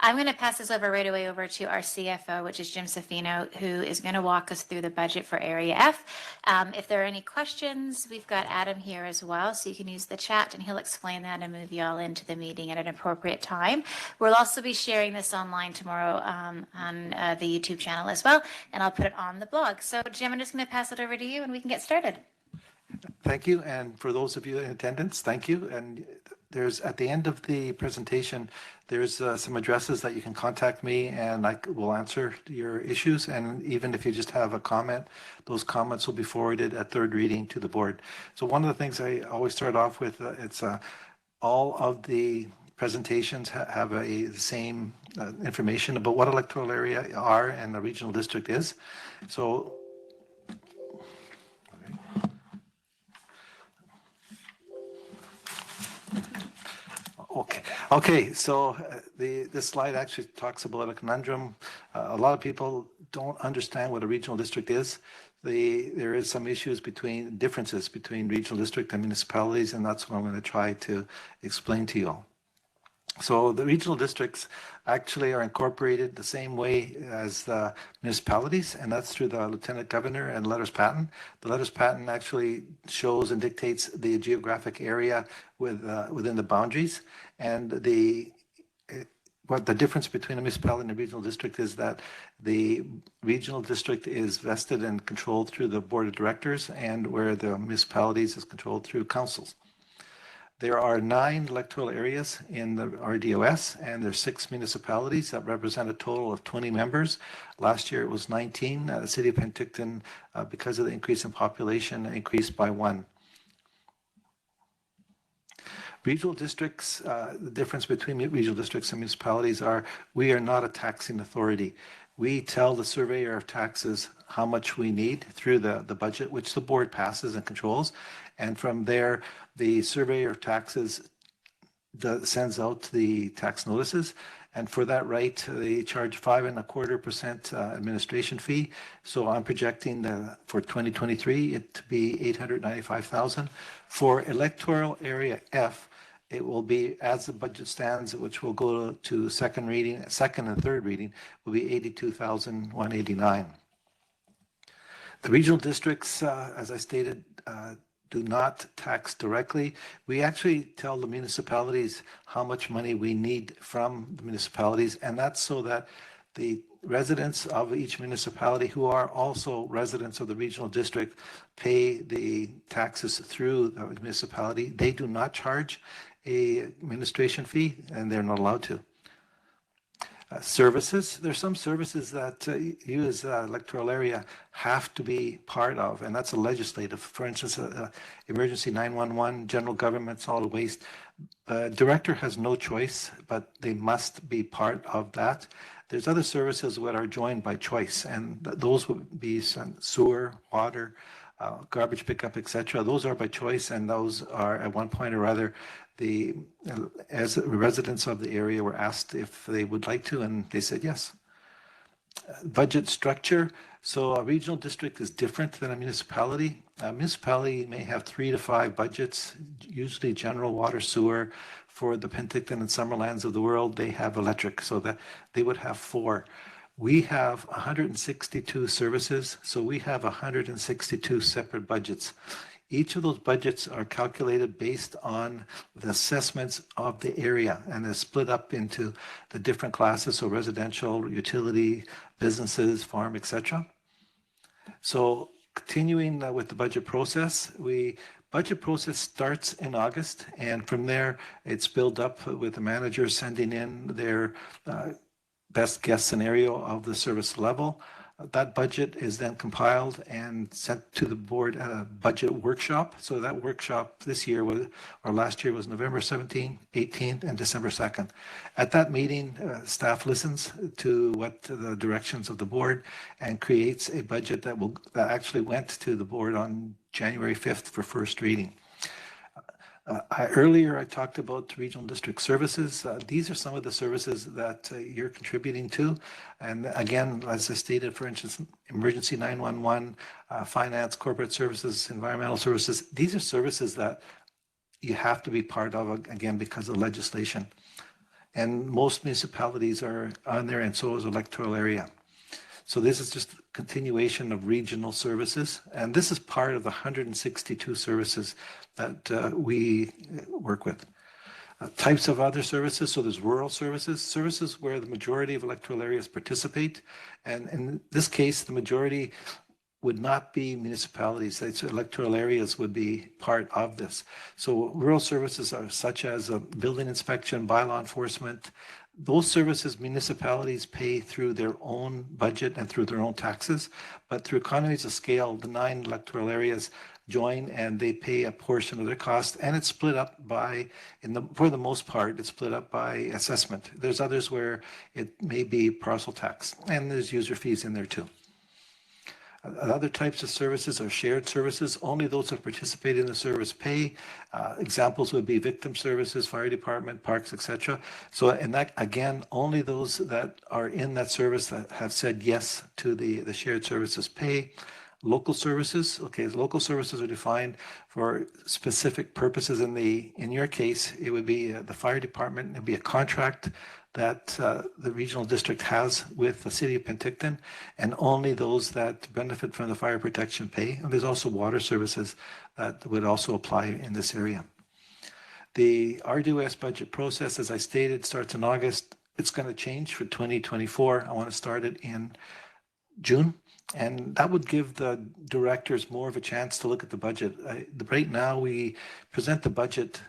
I'm going to pass this over right away over to our CFO, which is Jim Zaffino, who is going to walk us through the budget for Area F. If there are any questions, we've got Adam here as well, so you can use the chat and he'll explain that and move you all into the meeting at an appropriate time. We'll also be sharing this online tomorrow on the YouTube channel as well, and I'll put it on the blog. So Jim, I'm just going to pass it over to you and we can get started. Thank you. And for those of you in attendance, thank you. And there's at the end of the presentation, there's some addresses that you can contact me and I will answer your issues. And even if you just have a comment, those comments will be forwarded at third reading to the board. So one of the things I always start off with, all of the presentations have the same information about what electoral area are and the regional district is. So Okay. So this slide actually talks about a conundrum. A lot of people don't understand what a regional district is. There is some differences between regional district and municipalities, and that's what I'm going to try to explain to you all. So the regional districts actually are incorporated the same way as the municipalities, and that's through the Lieutenant Governor and letters patent. The letters patent actually shows and dictates the geographic area within the boundaries. And what the difference between a municipality and a regional district is that the regional district is vested and controlled through the board of directors, and where the municipalities is controlled through councils. There are 9 electoral areas in the RDOS, and there's 6 municipalities that represent a total of 20 members. Last year it was 19. The city of Penticton, because of the increase in population, increased by 1. Regional districts, the difference between regional districts and municipalities are we are not a taxing authority. We tell the surveyor of taxes how much we need through the budget, which the board passes and controls. And from there, the surveyor of taxes sends out the tax notices. And for that right, they charge 5.25% administration fee. So I'm projecting for 2023 it to be $895,000. For electoral area F, it will be, as the budget stands, which will go to second and third reading, will be $82,189. The regional districts, as I stated, do not tax directly. We actually tell the municipalities how much money we need from the municipalities, and that's so that the residents of each municipality who are also residents of the regional district pay the taxes through the municipality. They do not charge a administration fee, and they're not allowed to. Services, there's some services that you as electoral area have to be part of, and that's a legislative. For instance, emergency 911, general government, solid waste. Director has no choice, but they must be part of that. There's other services that are joined by choice, and those would be some sewer, water, garbage pickup, etc. Those are by choice, and those are at one point or other as residents of the area were asked if they would like to, and they said yes. Budget structure. So a regional district is different than a municipality. A municipality may have 3 to 5 budgets, usually general water, sewer. For the Penticton and Summerlands of the world, they have electric, so that they would have 4. We have 162 services, so we have 162 separate budgets. Each of those budgets are calculated based on the assessments of the area, and they're split up into the different classes, so residential, utility, businesses, farm, etc. So continuing with the budget process, budget process starts in August, and from there it's built up with the managers sending in their best guess scenario of the service level. That budget is then compiled and sent to the board at a budget workshop. So that workshop this year last year was November 17th, 18th, and December 2nd. At that meeting, staff listens to what the directions of the board and creates a budget that actually went to the board on January 5th for first reading. Earlier, I talked about regional district services. These are some of the services that you're contributing to. And again, as I stated, for instance, emergency 911, finance, corporate services, environmental services. These are services that you have to be part of, again, because of legislation. And most municipalities are on there, and so is Electoral Area. So this is just a continuation of regional services. And this is part of the 162 services that we work with. Types of other services, so there's rural services, services where the majority of electoral areas participate. And in this case, the majority would not be municipalities. Electoral areas would be part of this. So rural services are such as building inspection, bylaw enforcement. Those services municipalities pay through their own budget and through their own taxes, but through economies of scale, the 9 electoral areas join and they pay a portion of their cost, and it's split up by, for the most part, it's split up by assessment. There's others where it may be parcel tax, and there's user fees in there too. Other types of services are shared services. Only those that participate in the service pay. Examples would be victim services, fire department, parks, etc. So, and that, again, only those that are in that service that have said yes to the shared services pay. Local services, okay, local services are defined for specific purposes. In your case, it would be the fire department. It'd be a contract that the regional district has with the city of Penticton, and only those that benefit from the fire protection pay. And there's also water services that would also apply in this area. The RDOS budget process, as I stated, starts in August. It's going to change for 2024. I want to start it in June. And that would give the directors more of a chance to look at the budget. Right now, we present the budget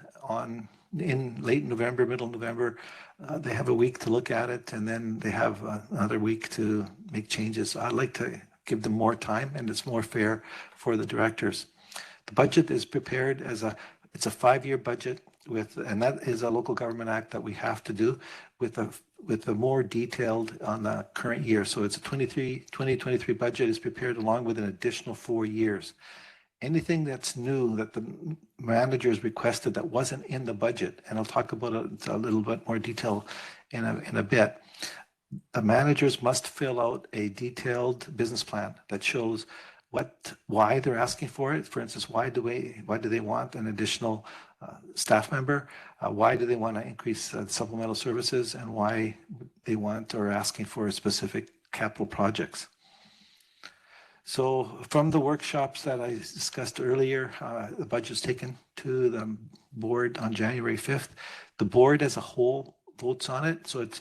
in late November, middle November. They have a week to look at it, and then they have another week to make changes. I'd like to give them more time, and it's more fair for the directors. The budget is prepared as it's a 5-year budget and that is a local government act that we have to do with a more detailed on the current year. So it's a 2023 budget is prepared along with an additional 4 years. Anything that's new that the managers requested that wasn't in the budget, and I'll talk about it a little bit more detail in a bit, the managers must fill out a detailed business plan that shows why they're asking for it. For instance, why do they want an additional staff member? Why do they want to increase supplemental services, and why they want or asking for specific capital projects? So from the workshops that I discussed earlier, the budget's taken to the board on January 5th. The board as a whole votes on it. So it's,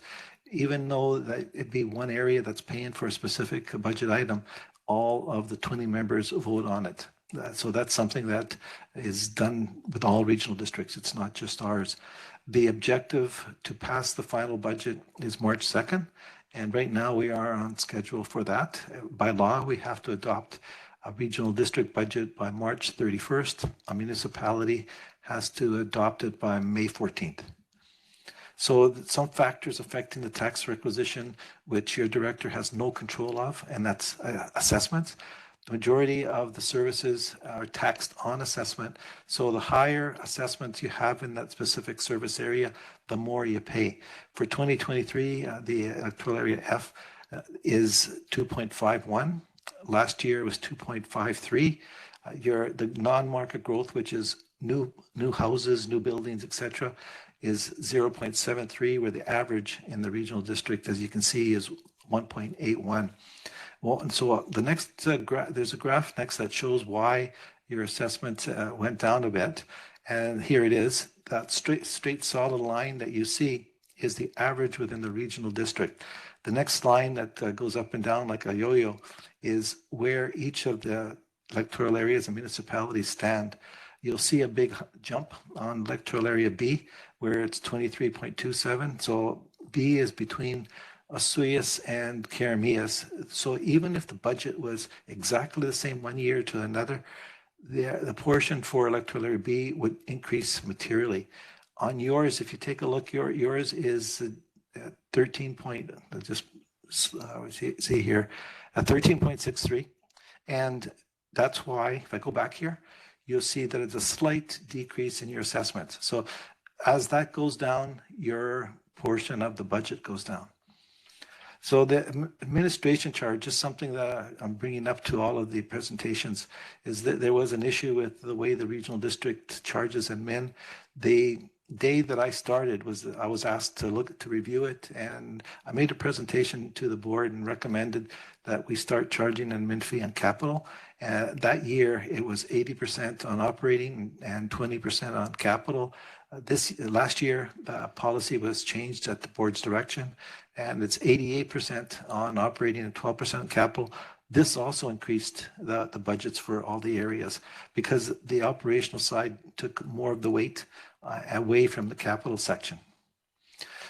even though that it'd be one area that's paying for a specific budget item, all of the 20 members vote on it. So that's something that is done with all regional districts. It's not just ours. The objective to pass the final budget is March 2nd. And right now we are on schedule for that. By law, we have to adopt a regional district budget by March 31st. A municipality has to adopt it by May 14th. So some factors affecting the tax requisition, which your director has no control of, and that's assessments. The majority of the services are taxed on assessment. So the higher assessments you have in that specific service area, the more you pay. For 2023, the Electoral Area F is 2.51. Last year it was 2.53. The non-market growth, which is new houses, new buildings, etc., is 0.73, where the average in the regional district, as you can see, is 1.81. Well, and so the next there's a graph next that shows why your assessment went down a bit. And here it is. That straight solid line that you see is the average within the regional district. The next line that goes up and down like a yo-yo is where each of the electoral areas and municipalities stand. You'll see a big jump on electoral area B, where it's 23.27. So B is between Osoyoos and Keremeos. So even if the budget was exactly the same one year to another, the portion for electoral area B would increase materially. On yours, if you take a look, yours is 13 point, just see here, 13.63. And that's why, if I go back here, you'll see that it's a slight decrease in your assessment. So as that goes down, your portion of the budget goes down. So the administration charge is something that I'm bringing up to all of the presentations, is that there was an issue with the way the regional district charges admin. They day that I started I was asked to review it, and I made a presentation to the board and recommended that we start charging an admin fee on capital. That year it was 80% on operating and 20% on capital. This last year, policy was changed at the board's direction, and it's 88% on operating and 12% on capital. This also increased the budgets for all the areas because the operational side took more of the weight away from the capital section.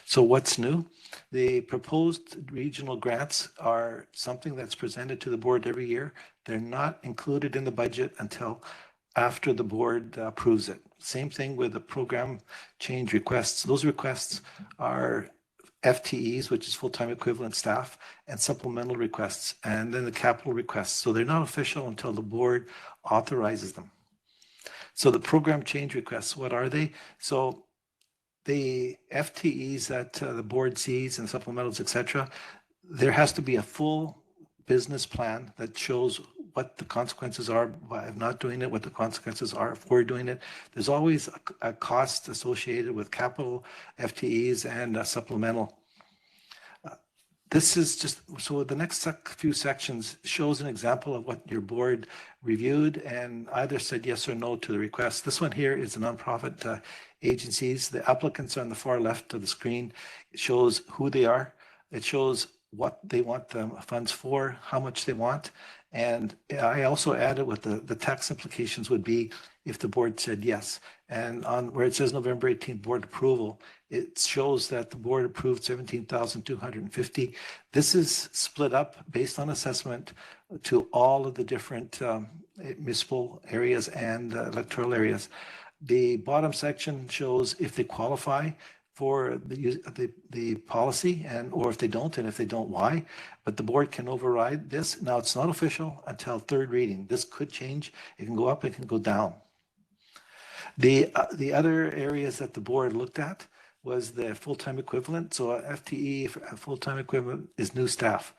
So what's new? The proposed regional grants are something that's presented to the board every year. They're not included in the budget until after the board approves it. Same thing with the program change requests. Those requests are FTEs, which is full-time equivalent staff, and supplemental requests, and then the capital requests. So they're not official until the board authorizes them. So the program change requests, what are they? So the FTEs that the board sees and supplementals, etc., there has to be a full business plan that shows what the consequences are by not doing it, what the consequences are if we're doing it. There's always a cost associated with capital, FTEs, and supplemental. This is just, so the next few sections shows an example of what your board reviewed and either said yes or no to the request. This one here is the nonprofit agencies. The applicants are on the far left of the screen. It shows who they are. It shows what they want the funds for, how much they want. And I also added what the tax implications would be if the board said yes. And on where it says November 18th board approval, it shows that the board approved 17,250. This is split up based on assessment to all of the different municipal areas and electoral areas. The bottom section shows if they qualify for the policy or if they don't, and if they don't, why. But the board can override this. Now, it's not official until third reading. This could change. It can go up, it can go down. The other areas that the board looked at was the full-time equivalent. So FTE, full-time equivalent, is new staff.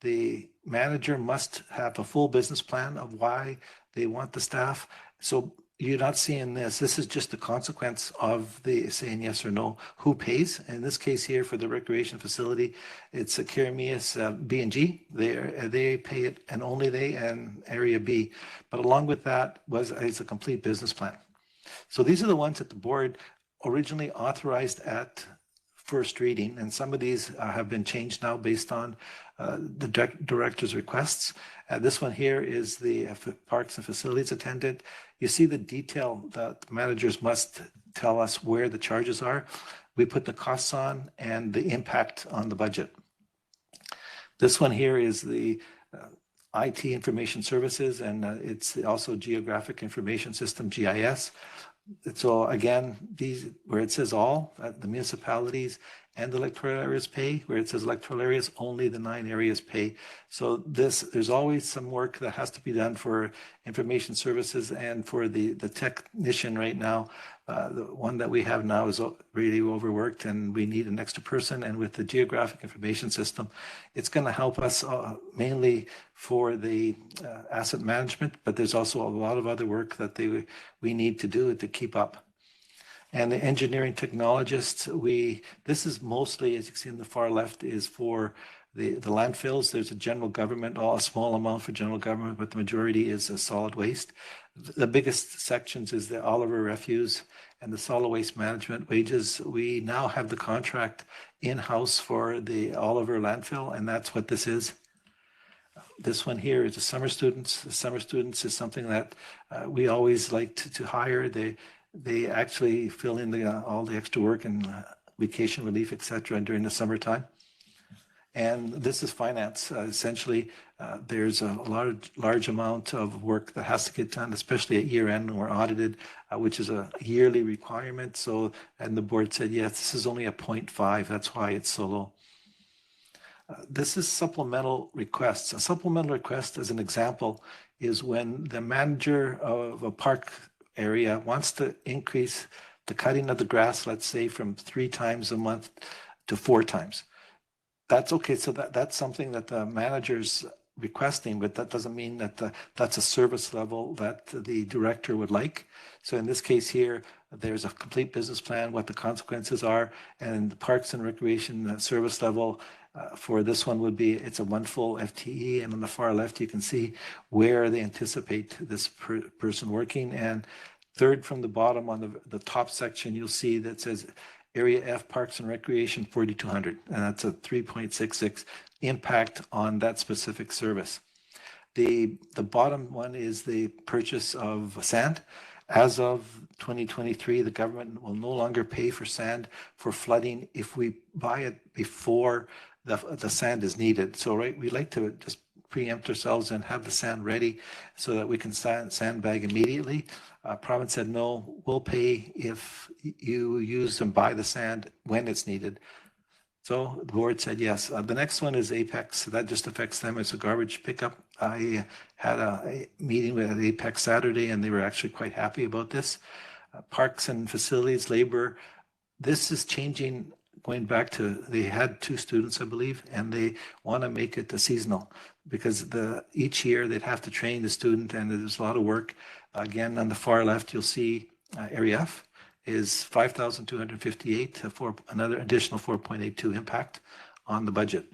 The manager must have a full business plan of why they want the staff. So you're not seeing this. This is just the consequence of the saying yes or no. Who pays? In this case here for the recreation facility, it's a Karameas B&G. They pay it, and only they, and Area B. But along with that is a complete business plan. So these are the ones that the board originally authorized at first reading, and some of these have been changed now based on the director's requests. This one here is the parks and facilities attendant. You see the detail that the managers must tell us where the charges are. We put the costs on and the impact on the budget. This one here is the IT information services, and it's also geographic information system, GIS. So again, these where it says all, the municipalities and the electoral areas pay, where it says electoral areas, only the 9 areas pay. So there's always some work that has to be done for information services and for the technician right now. The one that we have now is really overworked and we need an extra person. And with the geographic information system, it's going to help us mainly for the asset management, but there's also a lot of other work that we need to do to keep up. And the engineering technologists, this is mostly, as you can see in the far left, is for the landfills. There's a general government, a small amount for general government, but the majority is solid waste. The biggest sections is the Oliver refuse and the solid waste management wages. We now have the contract in-house for the Oliver landfill, and that's what this is. This one here is the summer students. The summer students is something that we always like to hire. They actually fill in all the extra work and vacation relief, etc., during the summertime. And this is finance. Essentially, there's a large amount of work that has to get done, especially at year end when we're audited, which is a yearly requirement. So, and the board said, yes, this is only a 0.5. That's why it's so low. This is supplemental requests. A supplemental request, as an example, is when the manager of a park area wants to increase the cutting of the grass, let's say from 3 times a month to 4 times. That's okay. So that's something that the managers requesting, but that doesn't mean that that's a service level that the director would like. So in this case here, there's a complete business plan, what the consequences are, and the Parks and Recreation service level for this one would be, it's a 1 full FTE, and on the far left you can see where they anticipate this person working. And third from the bottom on the top section, you'll see that says Area F Parks and Recreation 4,200, and that's a 3.66 impact on that specific service. The bottom one is the purchase of sand. As of 2023, the government will no longer pay for sand for flooding if we buy it before the sand is needed. So we like to just preempt ourselves and have the sand ready so that we can sandbag immediately. Province said, no, we'll pay if you use and buy the sand when it's needed. So the board said yes. The next one is Apex. That just affects them as a garbage pickup. I had a meeting with Apex Saturday, and they were actually quite happy about this. Parks and facilities labor. This is changing, going back to, they had 2 students, I believe, and they want to make it seasonal because each year they'd have to train the student, and there's a lot of work. Again, on the far left, you'll see Area F is 5,258 for another additional 4.82 impact on the budget.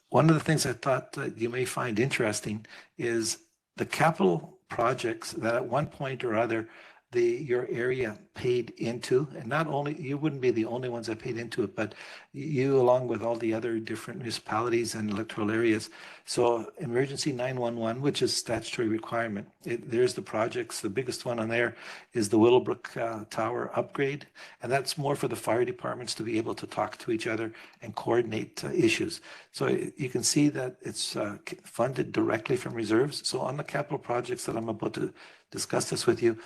One of the things I thought that you may find interesting is the capital projects that at one point or other your area paid into, and not only, you wouldn't be the only ones that paid into it, but you along with all the other different municipalities and electoral areas. So emergency 911, which is statutory requirement, there's the projects. The biggest one on there is the Willowbrook Tower upgrade, and that's more for the fire departments to be able to talk to each other and coordinate issues. So you can see that it's funded directly from reserves. So on the capital projects that I'm about to discuss this with you,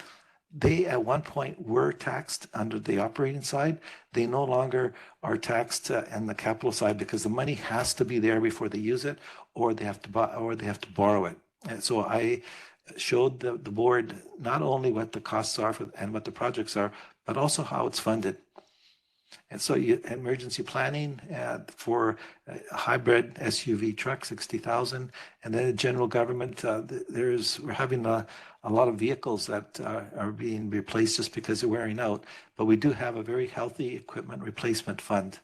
they at one point were taxed under the operating side. They no longer are taxed on the capital side because the money has to be there before they use it, or they have to buy, or they have to borrow it. And so I showed the board not only what the costs are and what the projects are, but also how it's funded. And so emergency planning for a hybrid SUV truck, 60,000, and then general government. We're having a lot of vehicles that are being replaced just because they're wearing out, but we do have a very healthy equipment replacement fund.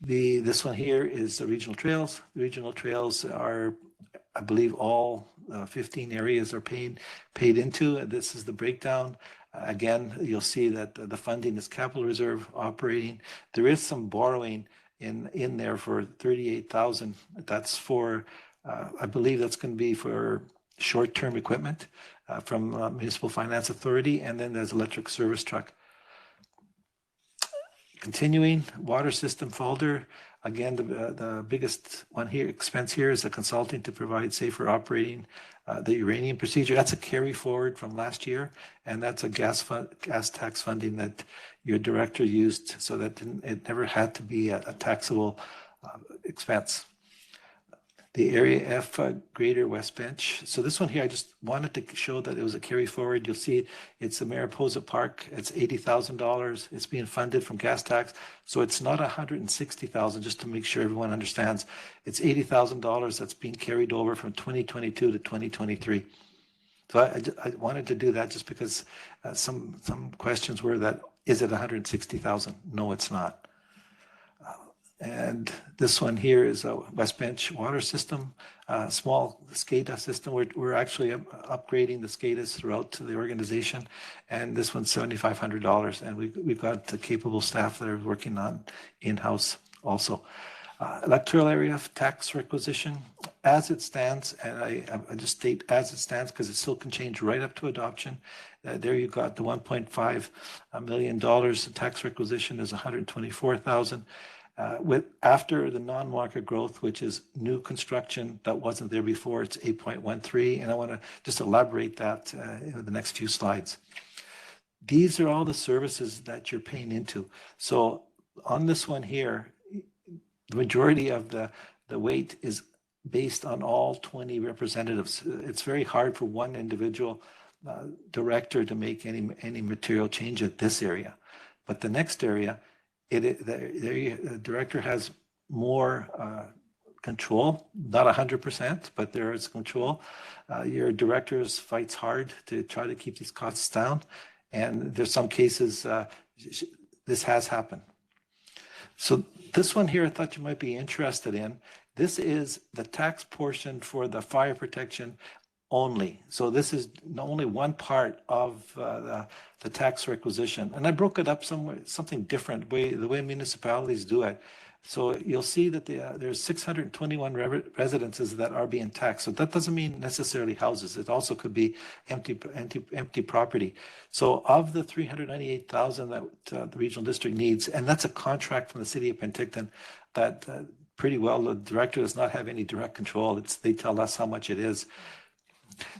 This one here is the regional trails. Regional trails are, I believe, all 15 areas are paid into. This is the breakdown. Again, you'll see that the funding is capital reserve operating. There is some borrowing in there for 38,000. That's for, I believe that's going to be for short-term equipment from Municipal Finance Authority, and then there's electric service truck. Continuing, water system folder. Again, the biggest one here, expense here, is the consulting to provide safer operating the uranium procedure. That's a carry forward from last year, and that's a gas tax funding that your director used so that it never had to be a taxable expense. The Area F Greater West Bench. So this one here, I just wanted to show that it was a carry forward. You'll see it's the Mariposa Park. It's $80,000. It's being funded from gas tax. So it's not $160,000, just to make sure everyone understands. It's $80,000 that's being carried over from 2022 to 2023. So I wanted to do that just because some questions were that, is it $160,000? No, it's not. And this one here is a West Bench water system, small SCADA system. We're actually upgrading the SCADAs throughout the organization. And this one's $7,500. And we've got the capable staff that are working on in-house also. Electoral area tax requisition, as it stands, and I just state as it stands because it still can change right up to adoption. There you got the $1.5 million. The tax requisition is $124,000. After the non-market growth, which is new construction that wasn't there before, it's 8.13, and I want to just elaborate that in the next few slides. These are all the services that you're paying into. So on this one here, the majority of the weight is based on all 20 representatives. It's very hard for one individual director to make any material change at this area, but the next area, the director has more control, not 100%, but there is control. Your directors fights hard to try to keep these costs down. And there's some cases this has happened. So this one here, I thought you might be interested in. This is the tax portion for the fire protection only. So this is only one part of the tax requisition. And I broke it up something different, the way municipalities do it. So you'll see that there's 621 residences that are being taxed. So that doesn't mean necessarily houses. It also could be empty property. So of the 398,000 that the regional district needs, and that's a contract from the city of Penticton that pretty well the director does not have any direct control. They tell us how much it is.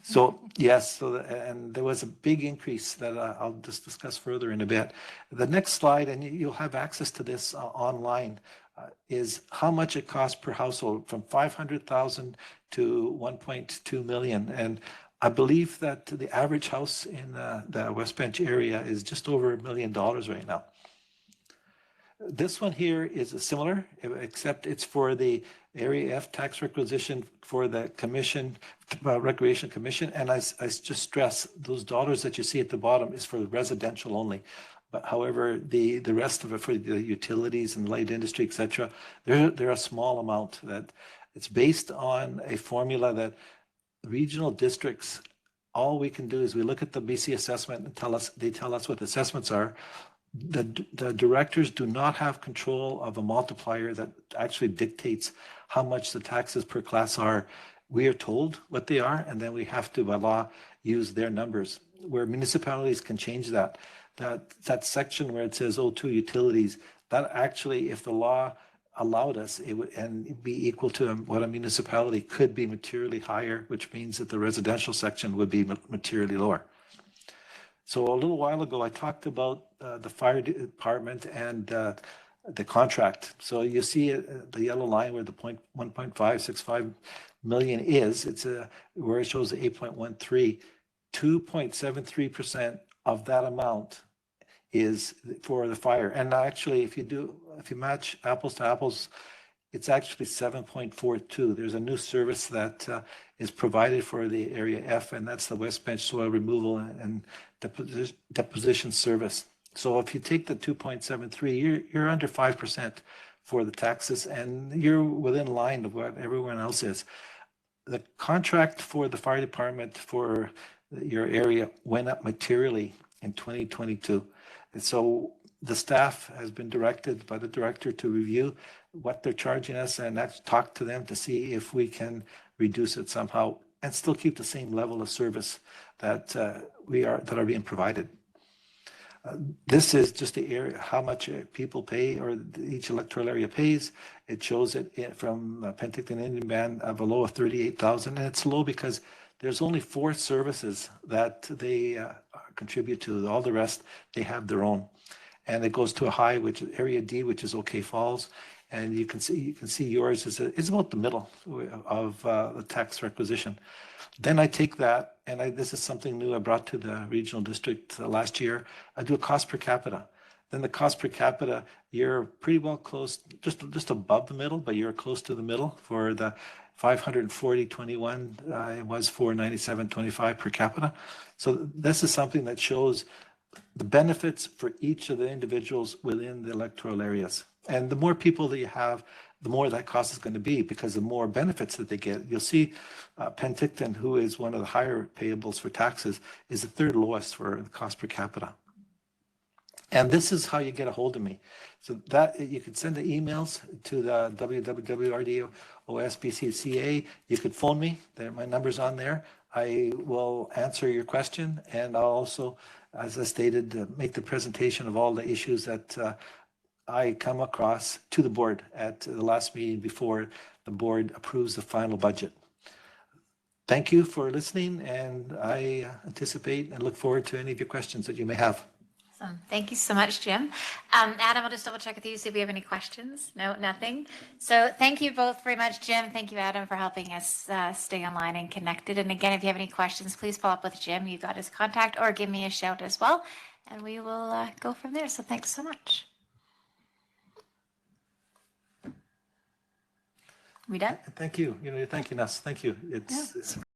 So yes, and there was a big increase that I'll just discuss further in a bit. The next slide, and you'll have access to this online, is how much it costs per household, from 500,000 to 1.2 million. And I believe that the average house in the West Bench area is just over $1 million right now. This one here is similar, except it's for the Area F tax requisition for the commission, Recreation Commission. And I just stress those dollars that you see at the bottom is for residential only. But however, the rest of it for the utilities and light industry, et cetera, they're a small amount. That it's based on a formula that regional districts, all we can do is we look at the BC assessment and they tell us what the assessments are. The directors do not have control of a multiplier that actually dictates how much the taxes per class are. We are told what they are, and then we have to, by law, use their numbers. Where municipalities can change that. That section where it says O2 utilities, that actually, if the law allowed us, it would and be equal to what a municipality could be materially higher, which means that the residential section would be materially lower. So a little while ago, I talked about the fire department and the contract. So you see the yellow line where the 1.565 million is. It's where it shows the 8.13. 2.73% of that amount is for the fire. And actually, if you match apples to apples, it's actually 7.42. There's a new service that is provided for the Area F, and that's the West Bench Soil Removal and Deposition Service. So if you take the 2.73, you're under 5% for the taxes, and you're within line of what everyone else is. The contract for the fire department for your area went up materially in 2022. And so the staff has been directed by the director to review what they're charging us and talk to them to see if we can reduce it somehow and still keep the same level of service that are being provided. This is just the area, how much people pay, or each electoral area pays. It shows it from Penticton Indian Band of a low of 38,000, and it's low because there's only 4 services that they contribute to. All the rest, they have their own. And it goes to a high, which is Area D, which is OK Falls. And you can see yours is about the middle of the tax requisition. Then I take that, and this is something new I brought to the regional district last year. I do a cost per capita. Then the cost per capita, you're pretty well close, just above the middle, but you're close to the middle for the 540.21. It was 497.25 per capita. So this is something that shows the benefits for each of the individuals within the electoral areas. And the more people that you have, the more that cost is going to be, because the more benefits that they get. You'll see Penticton, who is one of the higher payables for taxes, is the 3rd lowest for the cost per capita. And this is how you get a hold of me. So that you can send the emails to the www.RDOS.BC.ca. You could phone me. My number's on there. I will answer your question, and I'll also, as I stated, make the presentation of all the issues that I come across to the board at the last meeting before the board approves the final budget. Thank you for listening, and I anticipate and look forward to any of your questions that you may have. Awesome. Thank you so much, Jim. Adam, I'll just double check with you, see if we have any questions. No, nothing. So thank you both very much, Jim. Thank you, Adam, for helping us stay online and connected. And again, if you have any questions, please follow up with Jim. You've got his contact, or give me a shout as well, and we will go from there. So thanks so much. We done? Thank you. You're thanking us. Thank you. It's